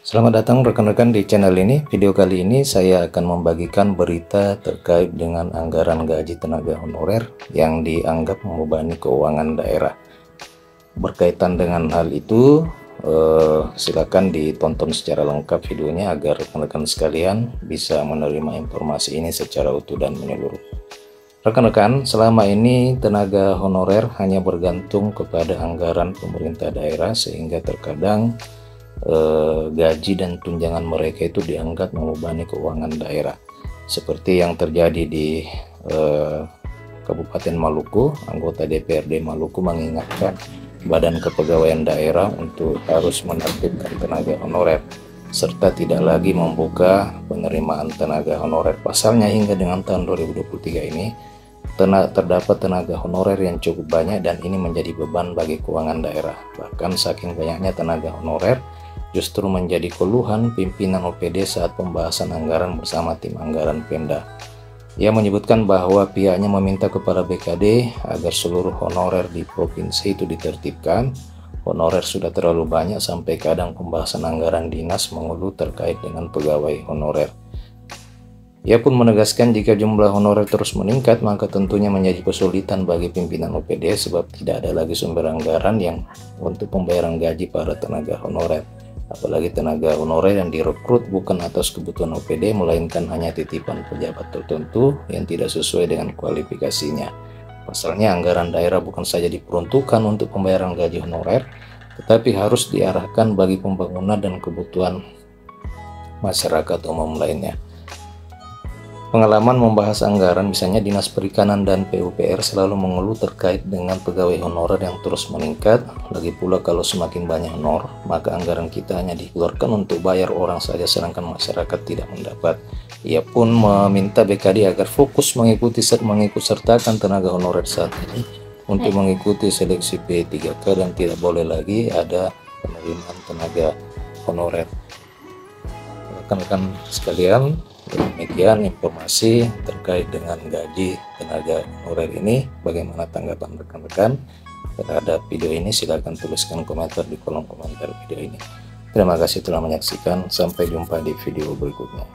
Selamat datang rekan-rekan di channel ini. Video kali ini saya akan membagikan berita terkait dengan anggaran gaji tenaga honorer yang dianggap membebani keuangan daerah. Berkaitan dengan hal itu, silakan ditonton secara lengkap videonya agar rekan-rekan sekalian bisa menerima informasi ini secara utuh dan menyeluruh. Rekan-rekan, selama ini tenaga honorer hanya bergantung kepada anggaran pemerintah daerah sehingga terkadang gaji dan tunjangan mereka itu dianggap membebani keuangan daerah, seperti yang terjadi di Kabupaten Maluku. Anggota DPRD Maluku mengingatkan Badan Kepegawaian Daerah untuk harus menertibkan tenaga honorer serta tidak lagi membuka penerimaan tenaga honorer. Pasalnya hingga dengan tahun 2023 ini terdapat tenaga honorer yang cukup banyak dan ini menjadi beban bagi keuangan daerah. Bahkan saking banyaknya tenaga honorer justru menjadi keluhan pimpinan OPD saat pembahasan anggaran bersama tim anggaran Pemda. Ia menyebutkan bahwa pihaknya meminta kepada BKD agar seluruh honorer di provinsi itu ditertibkan. Honorer sudah terlalu banyak sampai kadang pembahasan anggaran dinas mengeluh terkait dengan pegawai honorer. Ia pun menegaskan jika jumlah honorer terus meningkat maka tentunya menjadi kesulitan bagi pimpinan OPD sebab tidak ada lagi sumber anggaran yang untuk pembayaran gaji para tenaga honorer. Apalagi tenaga honorer yang direkrut bukan atas kebutuhan OPD melainkan hanya titipan pejabat tertentu yang tidak sesuai dengan kualifikasinya. Pasalnya anggaran daerah bukan saja diperuntukkan untuk pembayaran gaji honorer, tetapi harus diarahkan bagi pembangunan dan kebutuhan masyarakat umum lainnya. Pengalaman membahas anggaran misalnya Dinas Perikanan dan PUPR selalu mengeluh terkait dengan pegawai honorer yang terus meningkat. Lagi pula kalau semakin banyak honor, maka anggaran kita hanya dikeluarkan untuk bayar orang saja sedangkan masyarakat tidak mendapat. Ia pun meminta BKD agar fokus mengikut sertakan tenaga honorer saat ini untuk mengikuti seleksi P3K dan tidak boleh lagi ada penerimaan tenaga honorer. Rekan-rekan sekalian, demikian informasi terkait dengan gaji tenaga honorer ini. Bagaimana tanggapan rekan-rekan terhadap video ini? Silahkan tuliskan komentar di kolom komentar video ini. Terima kasih telah menyaksikan. Sampai jumpa di video berikutnya.